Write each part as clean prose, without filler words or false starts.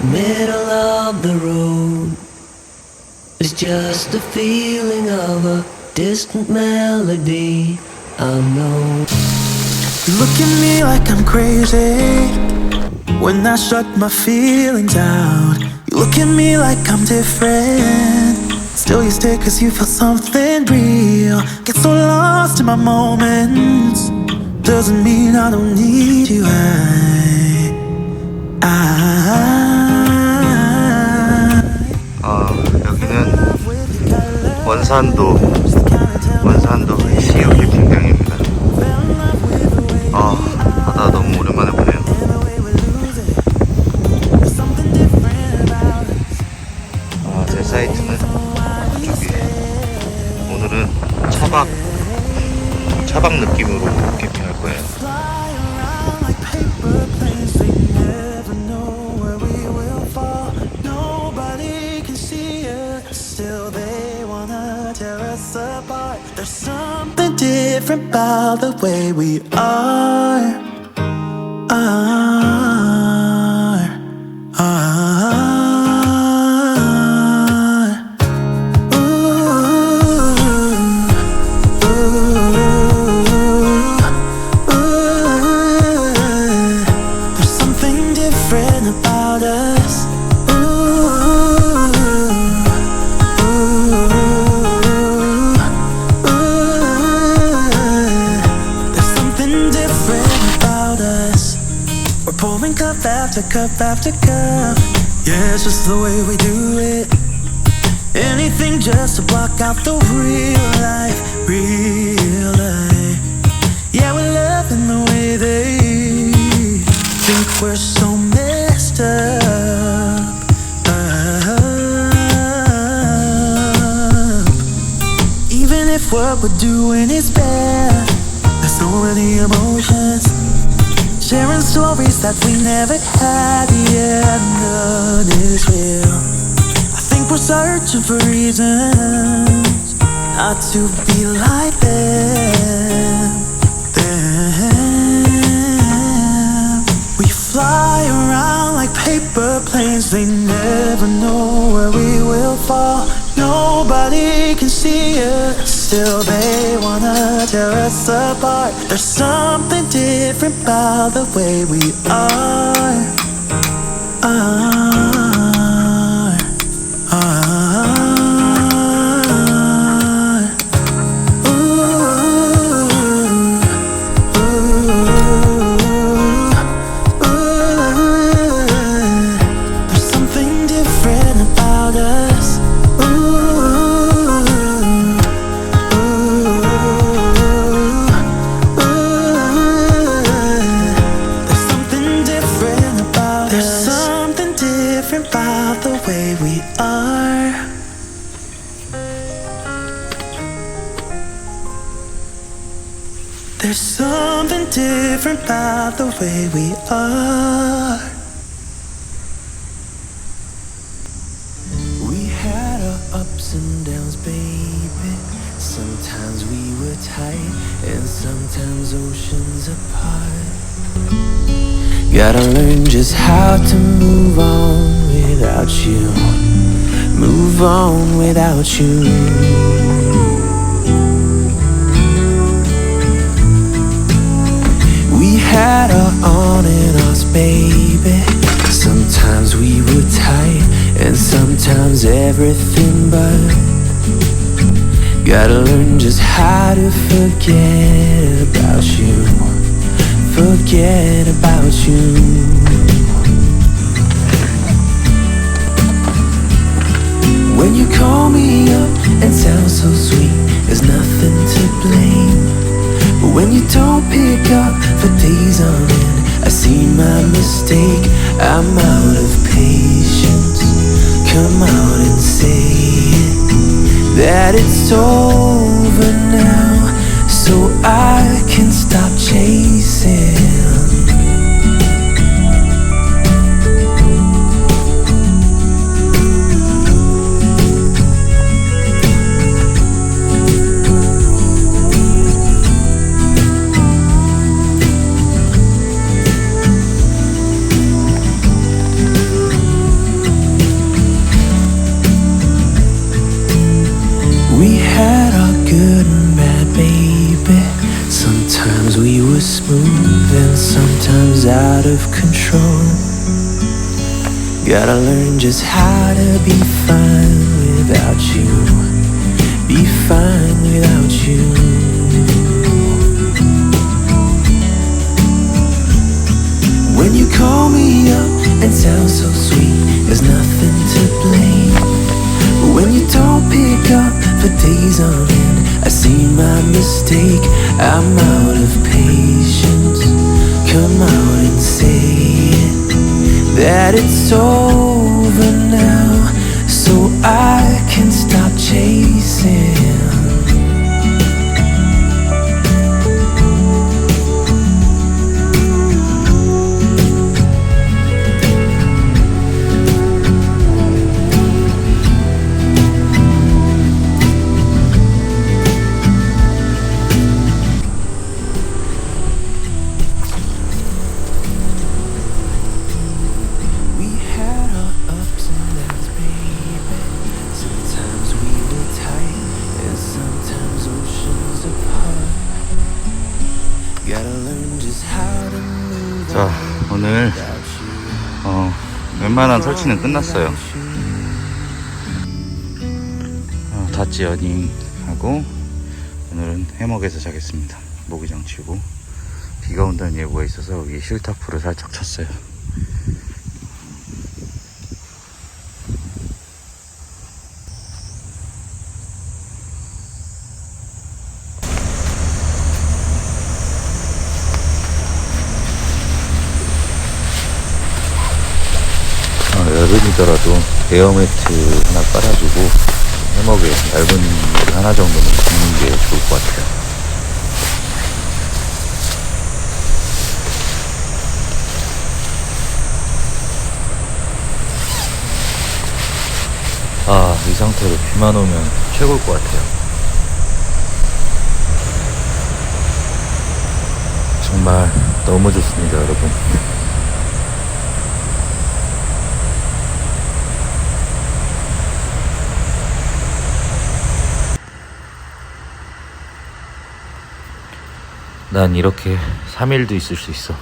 Middle of the road is just the feeling of a distant melody. I know. You look at me like I'm crazy when I shut my feelings out. You look at me like I'm different, still you stay cause you feel something real. Get so lost in my moments, doesn't mean I don't need you. 여기는 원산도 시유 캠핑장입니다. 바다 너무 오랜만에 보네요. 제 사이트는 저기, 오늘은 차박 느낌으로 캠핑할 거예요. There's something different about the way we are. There's something different about us. Pouring cup after cup after cup. Yeah, it's just the way we do it. Anything just to block out the real life, real life. Yeah, we're loving the way they think we're so messed up. Even if what we're doing is bad, there's so many emotions, sharing stories that we never had, yeah, none is real. I think we're searching for reasons not to be like them. We fly around like paper planes, they never know where we will fall. Nobody can see us, still they wanna tear us apart. There's something different about the way we are. There's something different about us. About the way we are. There's something different about the way we are. We had our ups and downs, baby. Sometimes we were tight, and sometimes oceans apart. Gotta learn just how to move on without you. Move on without you. We had our on and offs, baby. Sometimes we were tight, and sometimes everything but. Gotta learn just how to forget about you. Forget about you. When you call me up and sound so sweet, there's nothing to blame. But when you don't pick up for days on end, I see my mistake. I'm out of patience. Come out and say it, that it's over now, so I can stop chasing. feels out of control. Gotta learn just how to be fine without you. Be fine without you. When you call me up and sound so sweet, there's nothing to blame. But when you don't pick up for days on end, I see my mistake. I'm out of patience. Come out and say it, that it's over now, so I can stop chasing. 자, 오늘 웬만한 설치는 끝났어요. 닷지 어닝하고 오늘은 해먹에서 자겠습니다. 모기장 치고 비가 온다는 예보가 있어서 여기 실타프를 살짝 쳤어요. 여름이더라도 에어매트 하나 깔아주고 해먹에 얇은 물 하나 정도는 붓는 게 좋을 것 같아요. 이 상태로 비만 오면 최고일 것 같아요. 정말 너무 좋습니다, 여러분. 난 이렇게 3일도 있을 수 있어.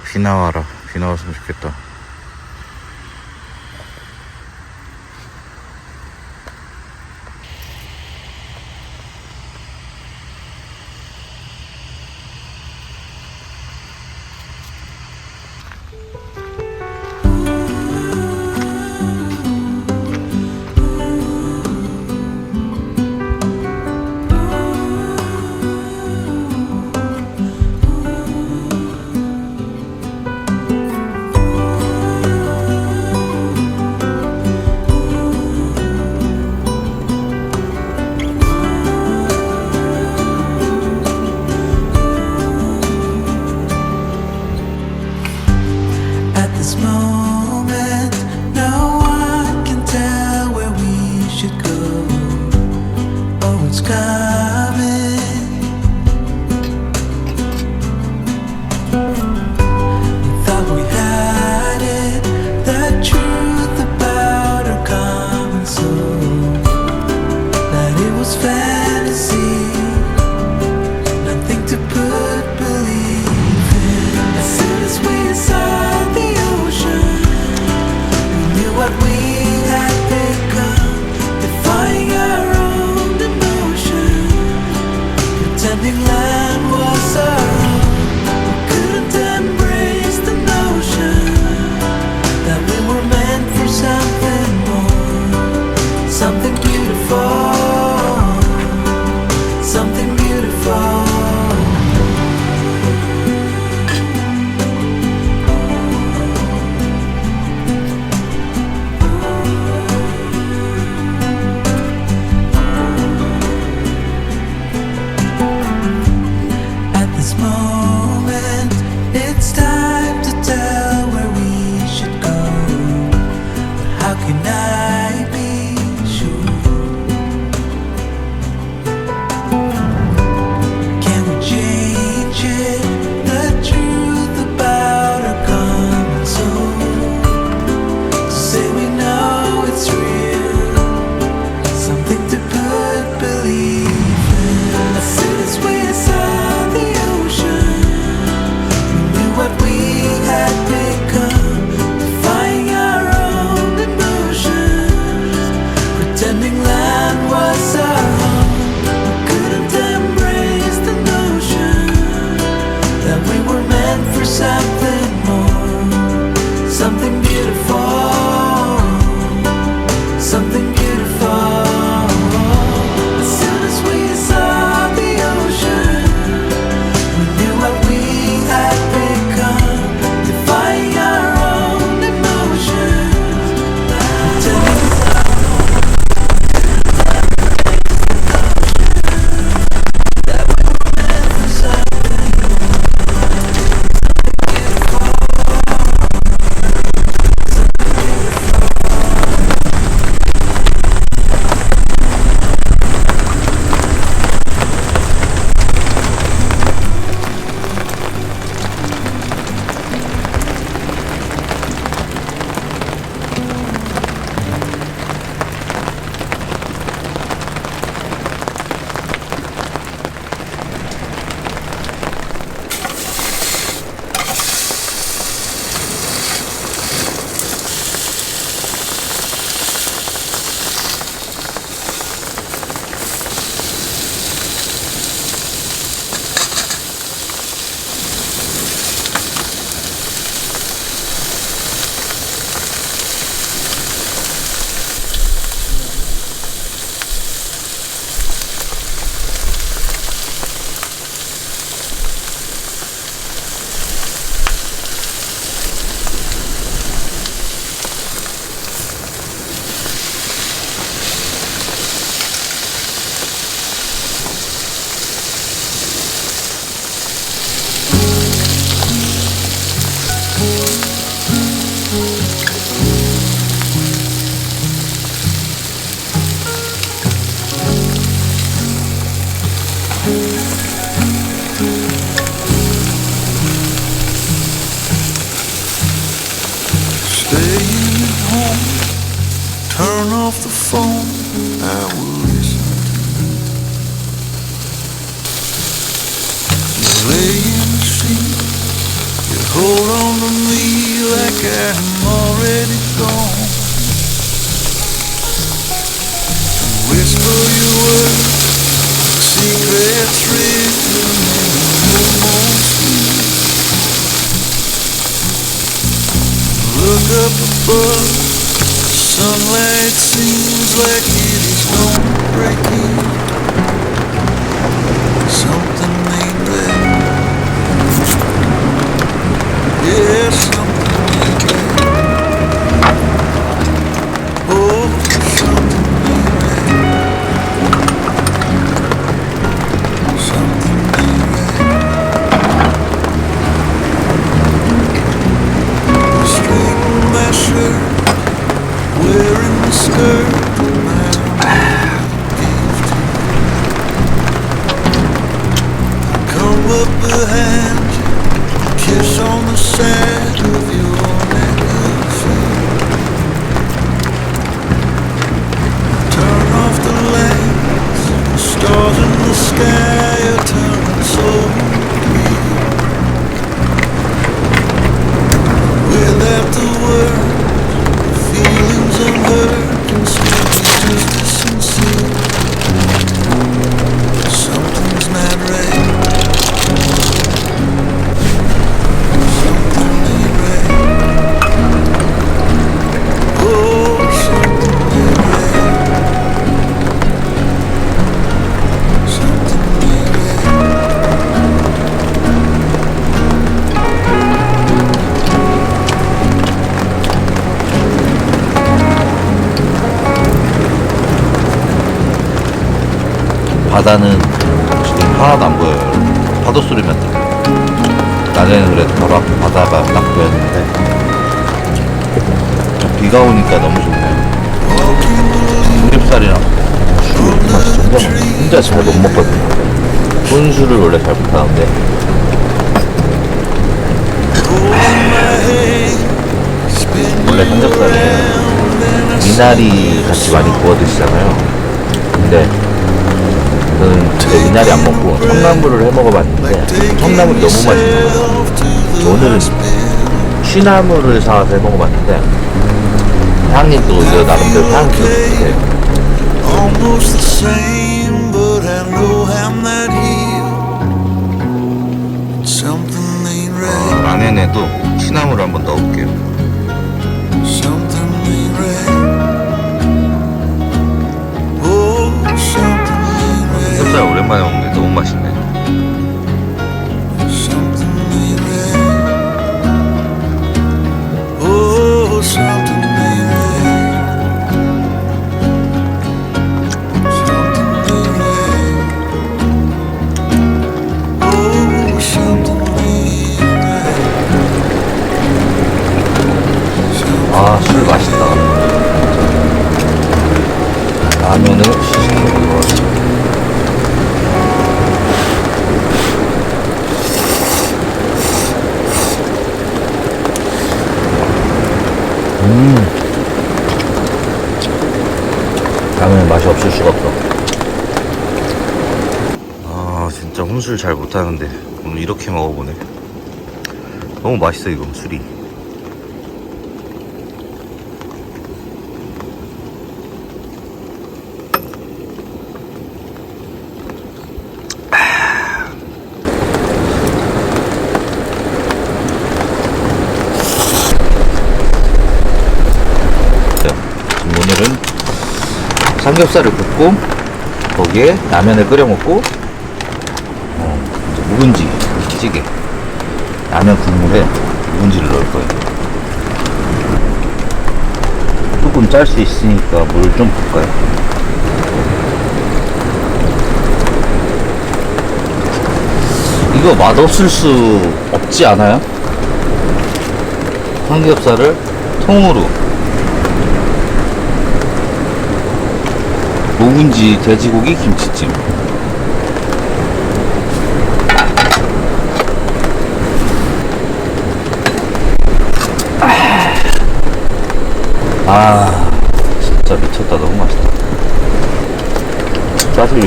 비 나와라. 비 나왔으면 좋겠다. At this moment lay in the sea. You hold on to me like I'm already gone. Whisper your words, secrets written in the moon's look up above, sunlight seems like it is gonna break in. Something ain't right. Yeah, something ain't right. Oh, something ain't right. Something ain't right. Straighten my shirt, wearing the skirt that my mom gave to me. Come up behind you, kiss on the side of your neck and face. Turn off the lights, the stars in the sky are turning so real. Without the words, the feelings unheard can still be just as sincere. Something's not right. Something ain't right. Oh, something ain't right. Something ain't right. 바다는 지금 하나도 안 보여요. 파도 소리만 들려요. 낮에는 그래도 바로 앞에 바다가 딱 보였는데 비가 오니까 너무 좋네요. 삼겹살이랑 술 맛이 정말 혼자 잘 못 먹거든요. 혼술을 원래 잘 못하는데 원래 삼겹살은 미나리 같이 많이 구워 드시잖아요. 근데 저는 그때 미나리 안 먹고 참나물을 해 먹어봤는데 참나물이 너무 맛있는 거예요. 오늘은 취나물을 사와서 해 먹어봤는데 향이 또 이거 나름대로 향이 좀 비슷해요. Almost the same, but I know I'm not here. Something ain't right. 라면에도 취나물을 한번 넣어볼게요. Something ain't right. Oh, something ain't right. 삼겹살 오랜만에 먹는데 너무 맛있네. Something ain't right. Oh, something ain't right. Something ain't right. Oh, something ain't right. 아, 술 맛있다. 라면을 시식해 먹어. 라면 맛이 없을 수가 없어. 아, 진짜 혼술 잘 못하는데 오늘 이렇게 먹어보네. 너무 맛있어 이거 술이. 오늘은 삼겹살을 굽고 거기에 라면을 끓여 먹고 이제 묵은지 찌개 라면 국물에 묵은지를 넣을 거예요. 조금 짤 수 있으니까 물 좀 볼까요? 이거 맛없을 수 없지 않아요? 삼겹살을 통으로 묵은지 돼지고기 김치찜. 아 진짜 미쳤다. 너무 맛있다. 사실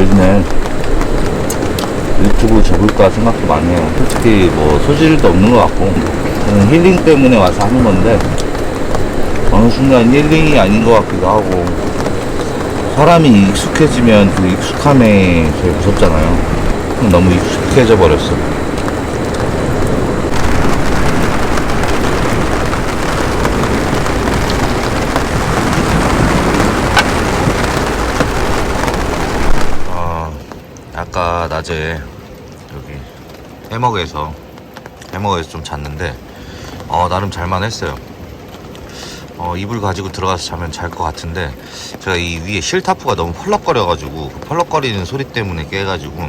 유튜브 접을까 생각도 많이 해요. 솔직히 뭐 소질도 없는 것 같고 저는 힐링 때문에 와서 하는 건데 어느 순간 힐링이 아닌 것 같기도 하고 사람이 익숙해지면 그 익숙함에 제일 무섭잖아요. 너무 익숙해져 버렸어. 아까 낮에 여기 해먹에서 좀 잤는데 나름 잘만 했어요. 이불 가지고 들어가서 자면 잘 것 같은데 제가 이 위에 실타프가 너무 펄럭거려 가지고 그 펄럭거리는 소리 때문에 깨가지고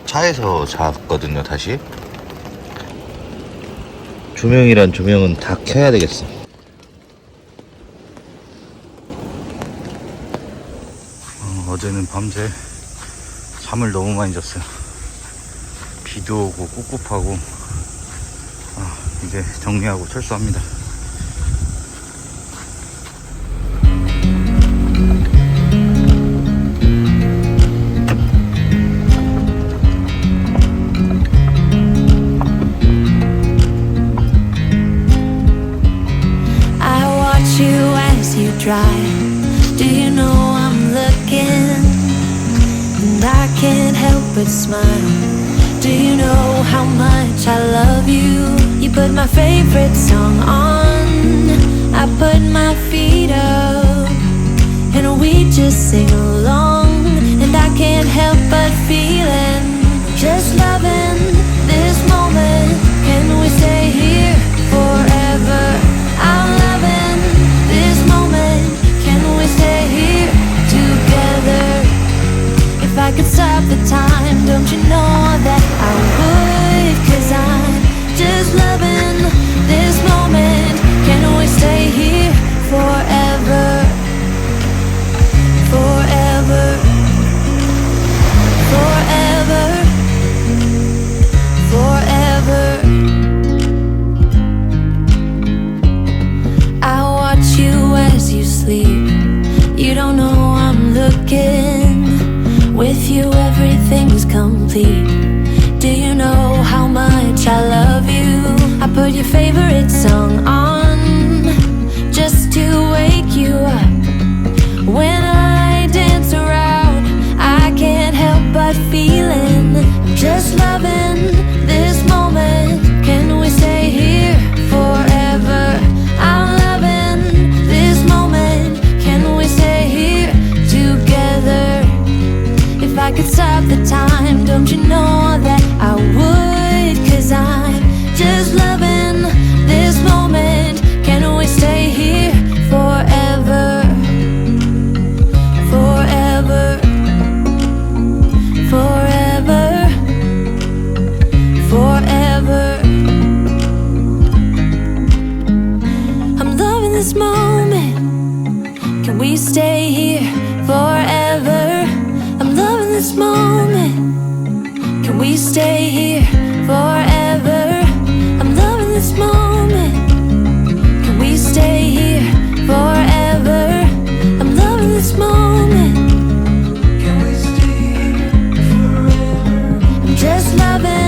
차에서 잤거든요. 다시 조명이란 조명은 다 켜야 되겠어. 어제는 밤새 잠을 너무 많이 잤어요. 비도 오고 꿉꿉하고 이제 정리하고 철수합니다. I watch you as you drive. Do you know I'm looking? And I can't help but smile. Do you know how much I love you? You put my favorite song on, I put my feet up, and we just sing along. And I can't help but feeling, just loving this moment. Can we stay here forever? I'm loving this moment. Can we stay here together? If I could stop the time, don't you know that I would? 'Cause I'm just loving this moment. Can we stay here forever? Forever. Forever. Forever. I watch you as you sleep. You don't know I'm looking. With you everything's complete. Do you know how much I love you? I put your favorite song on just to wake you up. When I dance around, I can't help but feeling, just loving this moment. Can we stay here forever? I'm loving this moment. Can we stay here together? If I could stop the time, don't you know that I would? 'Cause I'm just loving this moment. Can we stay here forever? Forever. Forever. Forever. I'm loving this moment. Can we stay here forever? I'm loving this moment. Can we stay here forever? I'm loving this moment. Can we stay here forever? I'm loving this moment. Can we stay here forever? I'm just loving